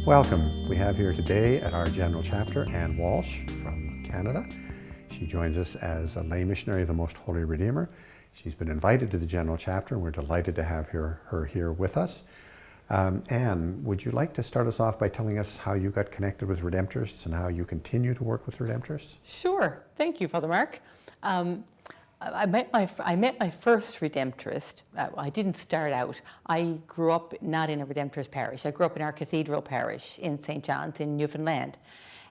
Welcome. We have here today at our General Chapter Anne Walsh from Canada. She joins us as a lay missionary of the Most Holy Redeemer. She's been invited to the General Chapter, and we're delighted to have her here with us. Anne, would you like to start us off by telling us how you got connected with Redemptorists and how you continue to work with Redemptorists? Sure. Thank you, Father Mark. I met my first Redemptorist. I didn't start out. I grew up not in a Redemptorist parish. I grew up in our cathedral parish in St. John's in Newfoundland.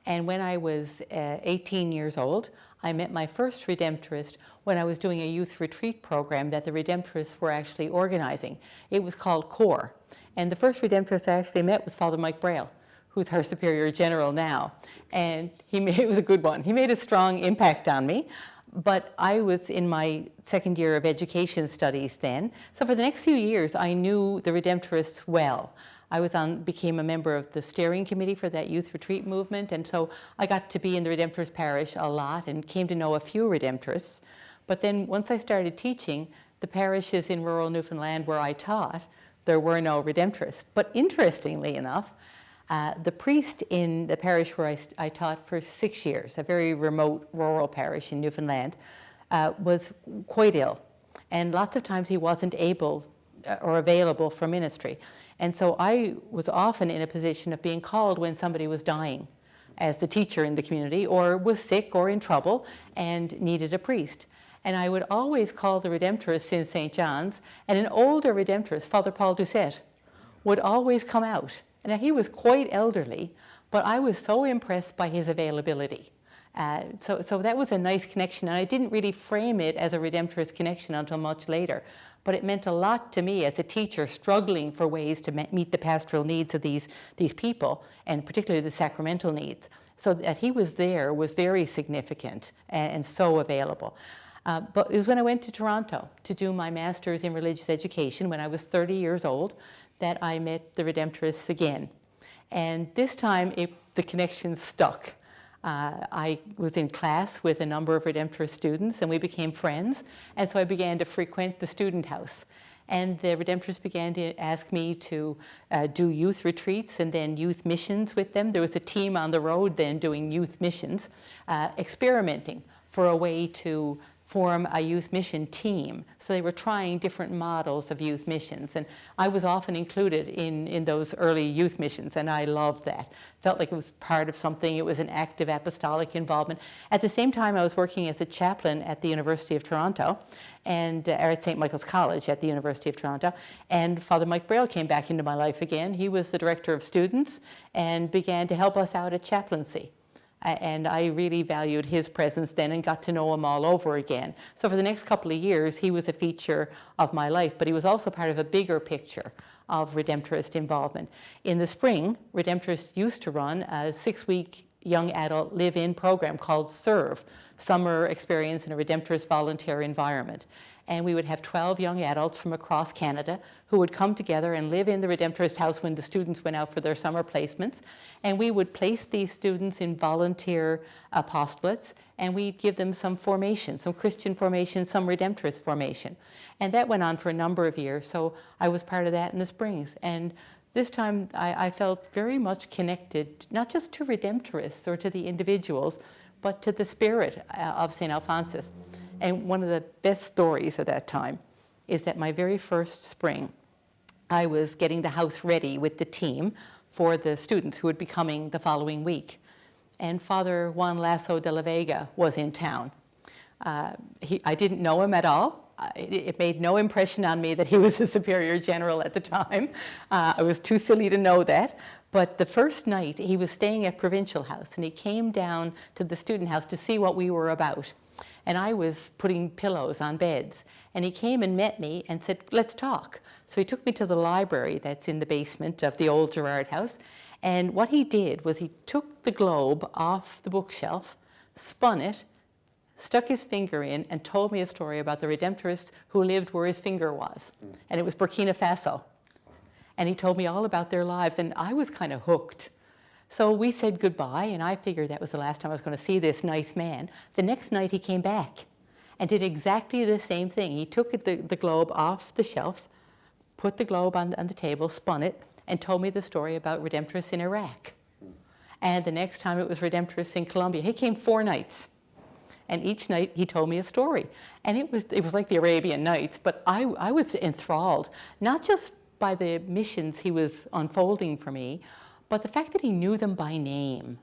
And when I was 18 years old, I met my first Redemptorist when I was doing a youth retreat program that the Redemptorists were actually organizing. It was called CORE. And the first Redemptorist I actually met was Father Mike Braille, who's our Superior General now. And it was a good one. He made a strong impact on me. But I was in my second year of education studies then. So for the next few years, I knew the Redemptorists well. I became a member of the steering committee for that youth retreat movement. And so I got to be in the Redemptorist parish a lot and came to know a few Redemptorists. But then once I started teaching, the parishes in rural Newfoundland where I taught, there were no Redemptorists. But interestingly enough, the priest in the parish where I taught for 6 years, a very remote rural parish in Newfoundland, was quite ill. And lots of times he wasn't able or available for ministry. And so I was often in a position of being called when somebody was dying as the teacher in the community, or was sick or in trouble and needed a priest. And I would always call the Redemptorists in St. John's, and an older Redemptorist, Father Paul Doucette, would always come out. Now, he was quite elderly, but I was so impressed by his availability. So that was a nice connection, and I didn't really frame it as a Redemptorist connection until much later. But it meant a lot to me as a teacher struggling for ways to meet the pastoral needs of these people, and particularly the sacramental needs. So that he was there was very significant and so available. But it was when I went to Toronto to do my master's in religious education when I was 30 years old that I met the Redemptorists again. And this time the connection stuck. I was in class with a number of Redemptorist students and we became friends. And so I began to frequent the student house. And the Redemptorists began to ask me to do youth retreats and then youth missions with them. There was a team on the road then doing youth missions, experimenting for a way to form a youth mission team. So they were trying different models of youth missions. And I was often included in those early youth missions, and I loved that. Felt like it was part of something. It was an active apostolic involvement. At the same time, I was working as a chaplain at the University of Toronto, and or at St. Michael's College at the University of Toronto. And Father Mike Braille came back into my life again. He was the director of students and began to help us out at chaplaincy. And I really valued his presence then and got to know him all over again. So for the next couple of years, he was a feature of my life, but he was also part of a bigger picture of Redemptorist involvement. In the spring, Redemptorists used to run a 6-week young adult live-in program called SERVE, Summer Experience in a Redemptorist Volunteer Environment. And we would have 12 young adults from across Canada who would come together and live in the Redemptorist house when the students went out for their summer placements. And we would place these students in volunteer apostolates, and we'd give them some formation, some Christian formation, some Redemptorist formation. And that went on for a number of years, so I was part of that in the springs. And this time I felt very much connected, not just to Redemptorists or to the individuals, but to the spirit of St. Alphonsus. And one of the best stories of that time is that my very first spring, I was getting the house ready with the team for the students who would be coming the following week. And Father Juan Lasso de la Vega was in town. I didn't know him at all. It made no impression on me that he was the Superior General at the time. I was too silly to know that. But the first night, he was staying at Provincial House, and he came down to the student house to see what we were about. And I was putting pillows on beds. And he came and met me and said, let's talk. So he took me to the library that's in the basement of the old Gerard house. And what he did was he took the globe off the bookshelf, spun it, stuck his finger in, and told me a story about the Redemptorists who lived where his finger was. And it was Burkina Faso. And he told me all about their lives, and I was kind of hooked. So we said goodbye, and I figured that was the last time I was going to see this nice man. The next night he came back and did exactly the same thing. He took the globe off the shelf, put the globe on the table, spun it, and told me the story about Redemptorists in Iraq. And the next time it was Redemptorists in Colombia. He came 4 nights. And each night he told me a story. And it was like the Arabian Nights, but I was enthralled, not just by the missions he was unfolding for me, but the fact that he knew them by name.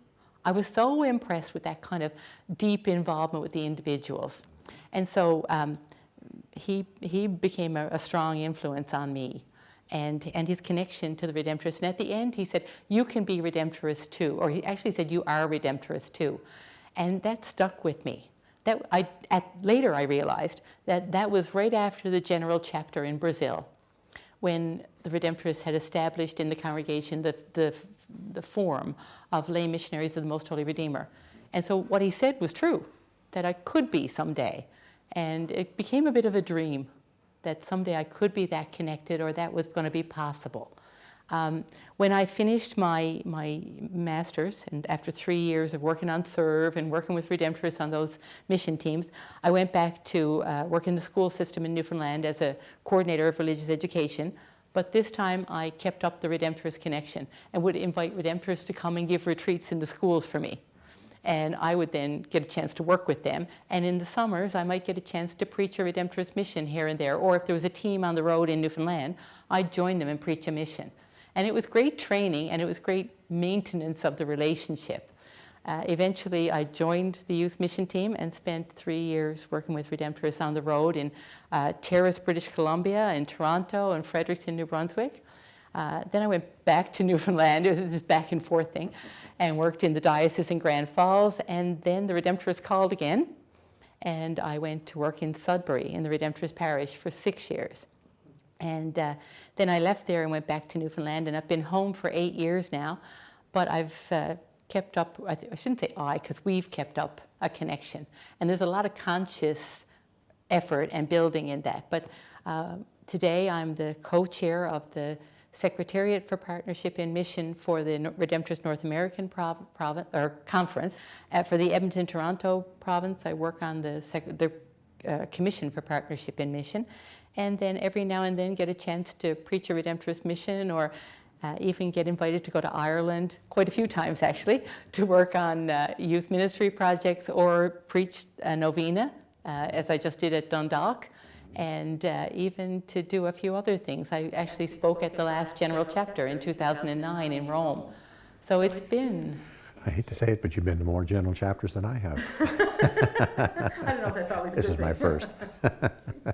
I was so impressed with that kind of deep involvement with the individuals. And so he became a strong influence on me and his connection to the Redemptorists. And at the end he said, you can be Redemptorist too. Or he actually said, you are Redemptorist too. And that stuck with me. Later I realized that was right after the general chapter in Brazil, when the Redemptorists had established in the congregation the form of lay missionaries of the Most Holy Redeemer. And so what he said was true, that I could be someday. And it became a bit of a dream that someday I could be that connected, or that was going to be possible. When I finished my master's, and after 3 years of working on Serve and working with Redemptorists on those mission teams, I went back to work in the school system in Newfoundland as a coordinator of religious education. But this time I kept up the Redemptorist connection and would invite Redemptorists to come and give retreats in the schools for me. And I would then get a chance to work with them. And in the summers, I might get a chance to preach a Redemptorist mission here and there. Or if there was a team on the road in Newfoundland, I'd join them and preach a mission. And it was great training, and it was great maintenance of the relationship. Eventually, I joined the youth mission team and spent 3 years working with Redemptorists on the road in Terrace, British Columbia, in Toronto, and Fredericton, New Brunswick. Then I went back to Newfoundland. It was this back and forth thing, and worked in the diocese in Grand Falls. And then the Redemptorists called again, and I went to work in Sudbury in the Redemptorist parish for 6 years. And then I left there and went back to Newfoundland, and I've been home for 8 years now. But I've kept up, I shouldn't say because we've kept up a connection. And there's a lot of conscious effort and building in that. But today I'm the co-chair of the Secretariat for Partnership in Mission for the Redemptorist North American Conference. For the Edmonton-Toronto province, I work on the Commission for Partnership in Mission. And then every now and then get a chance to preach a Redemptorist mission, or even get invited to go to Ireland, quite a few times actually, to work on youth ministry projects or preach a novena, as I just did at Dundalk, and even to do a few other things. I actually spoke at the last general chapter in 2009 in Rome. So it's been... I hate to say it, but you've been to more general chapters than I have. I don't know if that's always a good This is my first.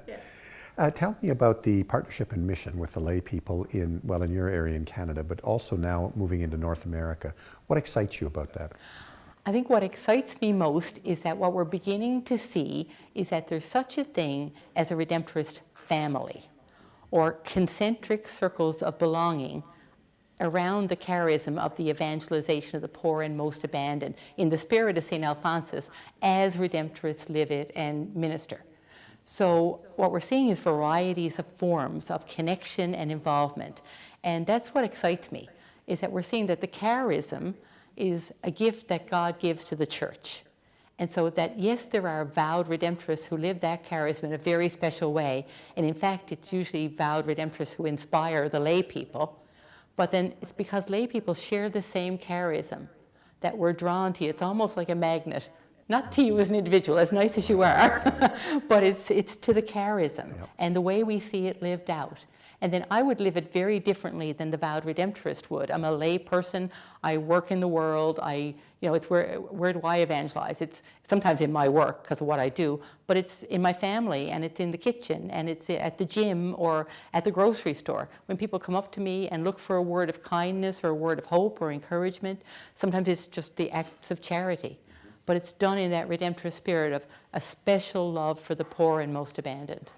Yeah. Tell me about the partnership and mission with the lay people in your area in Canada, but also now moving into North America. What excites you about that? I think what excites me most is that what we're beginning to see is that there's such a thing as a Redemptorist family, or concentric circles of belonging around the charism of the evangelization of the poor and most abandoned, in the spirit of St. Alphonsus, as Redemptorists live it and minister. So what we're seeing is varieties of forms of connection and involvement. And that's what excites me, is that we're seeing that the charism is a gift that God gives to the church. And so that, yes, there are vowed Redemptorists who live that charism in a very special way. And in fact, it's usually vowed Redemptorists who inspire the lay people. But then it's because lay people share the same charism that we're drawn to you. It's almost like a magnet. Not to you as an individual, as nice as you are, but it's to the charism and the way we see it lived out. And then I would live it very differently than the vowed Redemptorist would. I'm a lay person. I work in the world. It's where do I evangelize? It's sometimes in my work because of what I do, but it's in my family, and it's in the kitchen, and it's at the gym or at the grocery store. When people come up to me and look for a word of kindness or a word of hope or encouragement, sometimes it's just the acts of charity. But it's done in that Redemptorist spirit of a special love for the poor and most abandoned.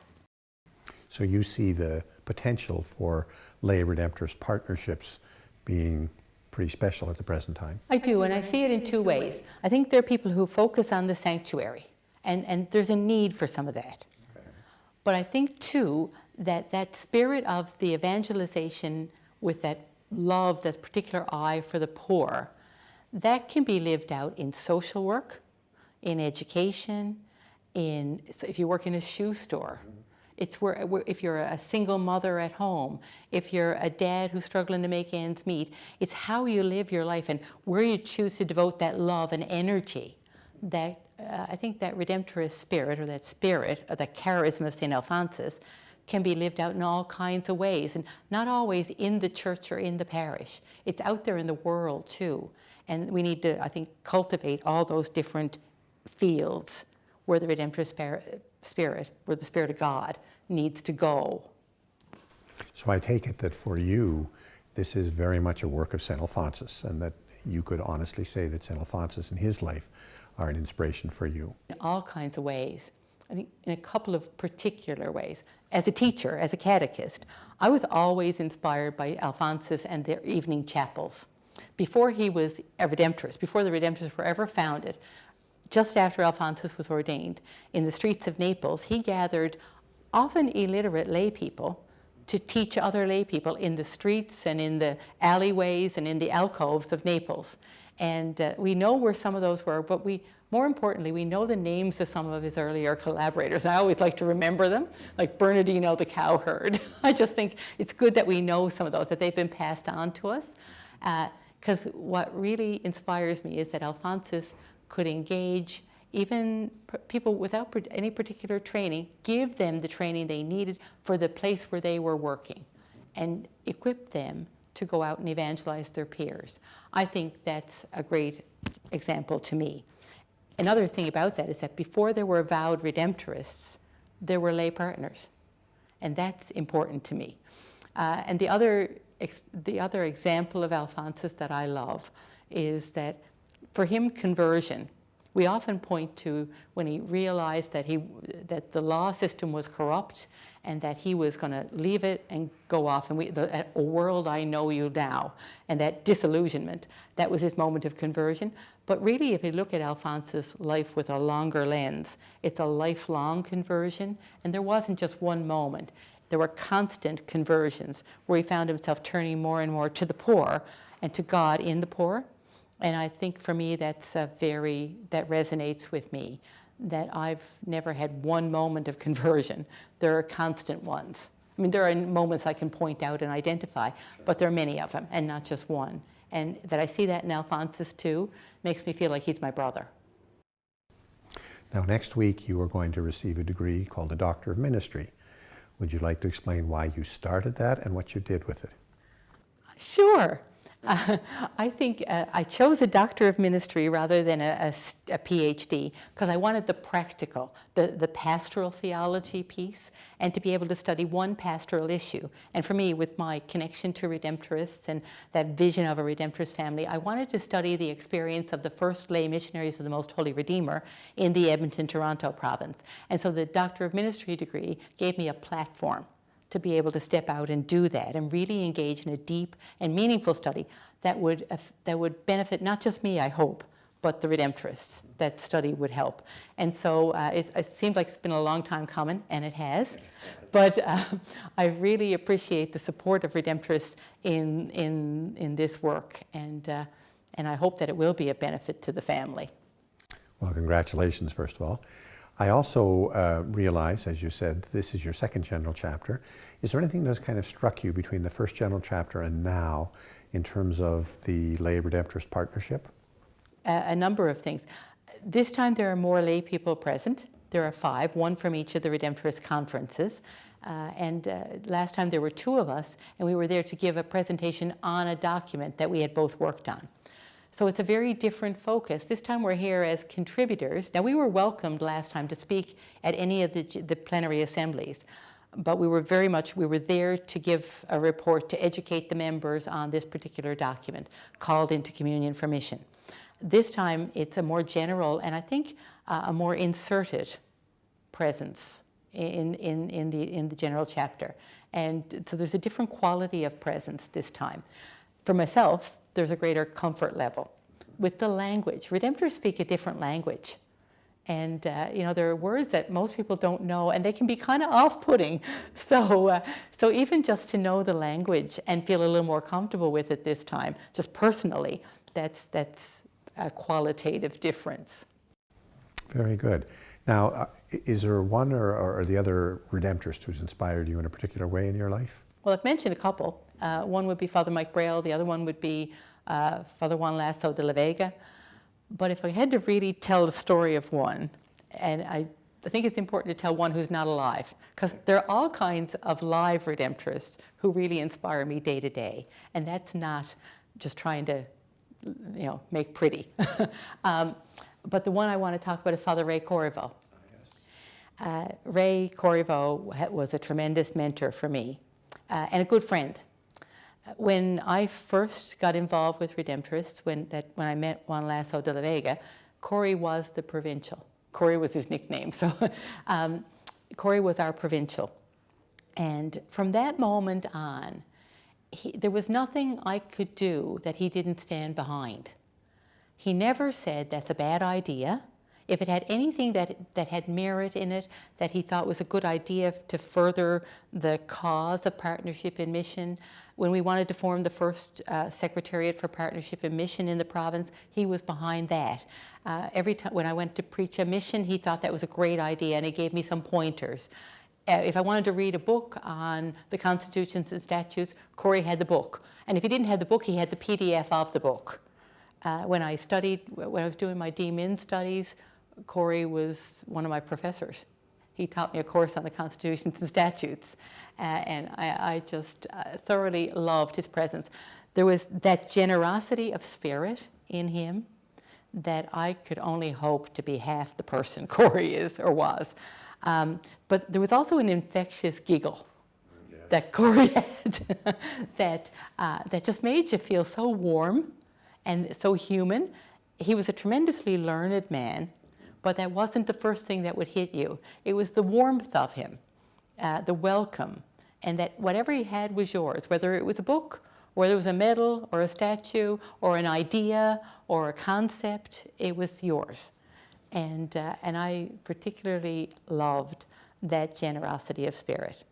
So you see the potential for lay Redemptorist partnerships being pretty special at the present time? I do, and I see it in two ways. I think there are people who focus on the sanctuary, and there's a need for some of that. Okay. But I think, too, that spirit of the evangelization with that love, that particular eye for the poor, that can be lived out in social work, in education, so if you work in a shoe store, It's where if you're a single mother at home, if you're a dad who's struggling to make ends meet, it's how you live your life and where you choose to devote that love and energy. That I think that Redemptorist spirit, or that spirit, or the charism of St. Alphonsus, can be lived out in all kinds of ways, and not always in the church or in the parish. It's out there in the world too. And we need to, I think, cultivate all those different fields where the Redemptorist spirit, where the Spirit of God needs to go. So I take it that for you, this is very much a work of St. Alphonsus, and that you could honestly say that St. Alphonsus and his life are an inspiration for you. In all kinds of ways. I think in a couple of particular ways. As a teacher, as a catechist, I was always inspired by Alphonsus and their evening chapels. Before he was a Redemptorist, before the Redemptorists were ever founded, just after Alphonsus was ordained, in the streets of Naples, he gathered often illiterate lay people to teach other lay people in the streets and in the alleyways and in the alcoves of Naples. And we know where some of those were, but more importantly, we know the names of some of his earlier collaborators. I always like to remember them, like Bernardino the cowherd. I just think it's good that we know some of those, that they've been passed on to us. Because what really inspires me is that Alphonsus could engage even people without any particular training, give them the training they needed for the place where they were working, and equip them to go out and evangelize their peers. I think that's a great example to me. Another thing about that is that before there were vowed Redemptorists, there were lay partners, and that's important to me. And the other example of Alphonsus that I love is that for him, conversion, we often point to when he realized that the law system was corrupt and that he was going to leave it and go off, and a world I know you now, and that disillusionment, that was his moment of conversion. But really, if you look at Alphonsus' life with a longer lens, it's a lifelong conversion, and there wasn't just one moment. There were constant conversions where he found himself turning more and more to the poor and to God in the poor. And I think for me, that resonates with me, that I've never had one moment of conversion. There are constant ones. I mean, there are moments I can point out and identify, but there are many of them, and not just one. And that I see that in Alphonsus too makes me feel like he's my brother. Now, next week you are going to receive a degree called a Doctor of Ministry. Would you like to explain why you started that and what you did with it? Sure. I think I chose a Doctor of Ministry rather than a PhD because I wanted the practical, the pastoral theology piece, and to be able to study one pastoral issue. And for me, with my connection to Redemptorists and that vision of a Redemptorist family, I wanted to study the experience of the first lay missionaries of the Most Holy Redeemer in the Edmonton-Toronto province. And so the Doctor of Ministry degree gave me a platform to be able to step out and do that and really engage in a deep and meaningful study that would benefit not just me, I hope, but the Redemptorists. That study would help. And so it seems like it's been a long time coming, and it has. But I really appreciate the support of Redemptorists in this work, and I hope that it will be a benefit to the family. Well, congratulations, first of all. I also realize, as you said, this is your second general chapter. Is there anything that's kind of struck you between the first general chapter and now in terms of the lay Redemptorist partnership? A number of things. This time there are more lay people present. There are 5, one from each of the Redemptorist conferences. Last time there were 2 of us, and we were there to give a presentation on a document that we had both worked on. So it's a very different focus. This time we're here as contributors. Now, we were welcomed last time to speak at any of the plenary assemblies, but we were there to give a report to educate the members on this particular document called Into Communion for Mission. This time it's a more general and I think a more inserted presence in the general chapter. And so there's a different quality of presence this time. For myself, there's a greater comfort level with the language. Redemptorists speak a different language. And there are words that most people don't know, and they can be kind of off-putting. So even just to know the language and feel a little more comfortable with it this time, just personally, that's a qualitative difference. Very good. Now, is there one or the other Redemptorist who's inspired you in a particular way in your life? Well, I've mentioned a couple. One would be Father Mike Braille, the other one would be Father Juan Lasso de la Vega. But if I had to really tell the story of one, and I think it's important to tell one who's not alive, because there are all kinds of live Redemptorists who really inspire me day to day, and that's not just trying to, make pretty. But the one I want to talk about is Father Ray Corriveau. Ray Corriveau was a tremendous mentor for me and a good friend. When I first got involved with Redemptorists, when I met Juan Lasso de la Vega, Corey was the provincial. Corey was his nickname, so Corey was our provincial. And from that moment on, there was nothing I could do that he didn't stand behind. He never said, that's a bad idea. If it had anything that had merit in it, that he thought was a good idea to further the cause of partnership and mission, when we wanted to form the first Secretariat for Partnership and Mission in the province, he was behind that. Every time when I went to preach a mission, he thought that was a great idea, and he gave me some pointers. If I wanted to read a book on the constitutions and statutes, Corey had the book. And if he didn't have the book, he had the PDF of the book. When I was doing my D-Min studies, Corey was one of my professors. He taught me a course on the constitutions and statutes, and I just thoroughly loved his presence. There was that generosity of spirit in him that I could only hope to be half the person Corey is or was. But there was also an infectious giggle that Corey had that just made you feel so warm and so human. He was a tremendously learned man, but that wasn't the first thing that would hit you. It was the warmth of him, the welcome, and that whatever he had was yours, whether it was a book, or there was a medal, or a statue, or an idea, or a concept, it was yours. And I particularly loved that generosity of spirit.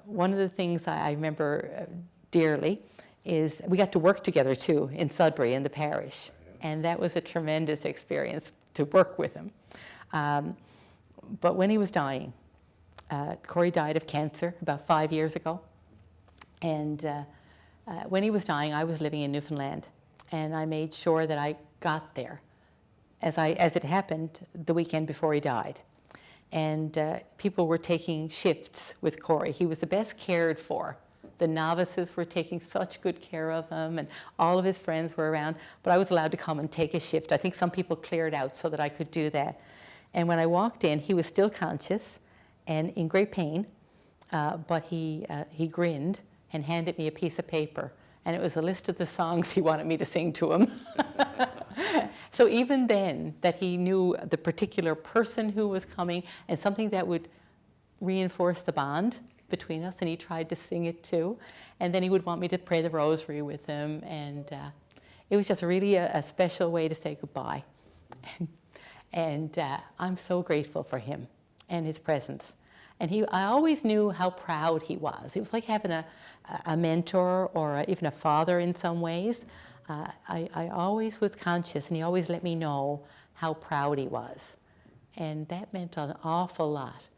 One of the things I remember dearly is we got to work together too in Sudbury in the parish, and that was a tremendous experience to work with him. But when he was dying, Corey died of cancer about 5 years ago, and when he was dying, I was living in Newfoundland, and I made sure that I got there as it happened the weekend before he died. And people were taking shifts with Corey. He was the best cared for. The novices were taking such good care of him, and all of his friends were around, but I was allowed to come and take a shift. I think some people cleared out so that I could do that. And when I walked in, he was still conscious and in great pain, but he grinned and handed me a piece of paper, and it was a list of the songs he wanted me to sing to him. So even then, that he knew the particular person who was coming and something that would reinforce the bond between us, and he tried to sing it too. And then he would want me to pray the rosary with him, and it was just really a special way to say goodbye. And I'm so grateful for him and his presence. And I always knew how proud he was. It was like having a mentor or even a father in some ways. I always was conscious, and he always let me know how proud he was. And that meant an awful lot.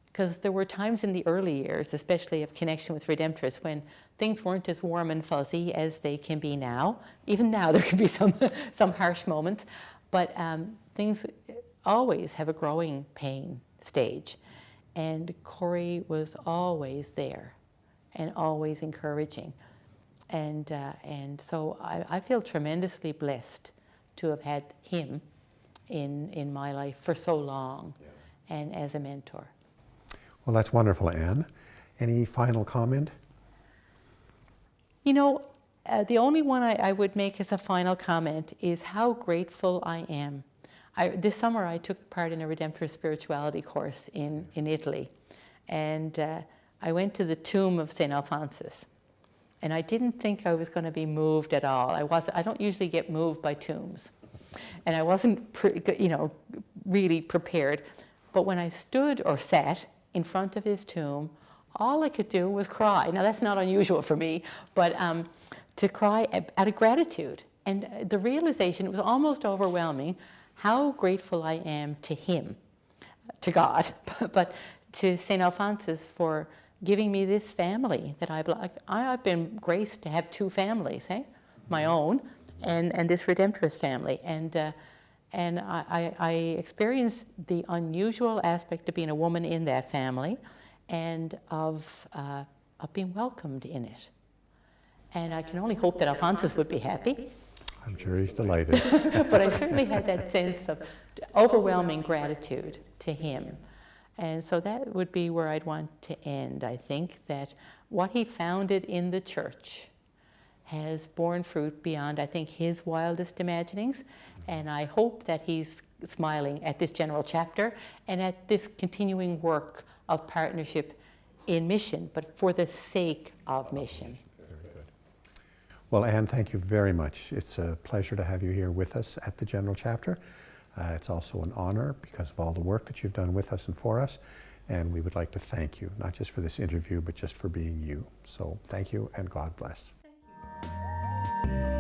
Because there were times in the early years, especially of connection with Redemptorists, when things weren't as warm and fuzzy as they can be now. Even now, there can be some harsh moments. But things always have a growing pain stage. And Corey was always there and always encouraging. And so I feel tremendously blessed to have had him in my life for so long, and as a mentor. Well, that's wonderful, Anne. Any final comment? You know, the only one I would make as a final comment is how grateful I am. This summer I took part in a Redemptorist spirituality course in Italy, and I went to the tomb of St. Alphonsus, and I didn't think I was going to be moved at all. I don't usually get moved by tombs, and I wasn't really prepared. But when I stood or sat in front of his tomb, all I could do was cry. Now that's not unusual for me, but to cry out of gratitude. And the realization, it was almost overwhelming, how grateful I am to him to God, but to St. Alphonsus for giving me this family that I've been graced to have two families, my own and this Redemptorist family. And I experienced the unusual aspect of being a woman in that family and of being welcomed in it. And I can only hope that Alphonsus would be happy. I'm sure he's delighted. But I certainly had that sense of overwhelming gratitude to him. And so that would be where I'd want to end. I think that what he founded in the church has borne fruit beyond, I think, his wildest imaginings. And I hope that he's smiling at this general chapter and at this continuing work of partnership in mission, but for the sake of mission. Very good. Well, Anne, thank you very much. It's a pleasure to have you here with us at the General Chapter. It's also an honor because of all the work that you've done with us and for us. And we would like to thank you, not just for this interview, but just for being you. So thank you and God bless. Thank you.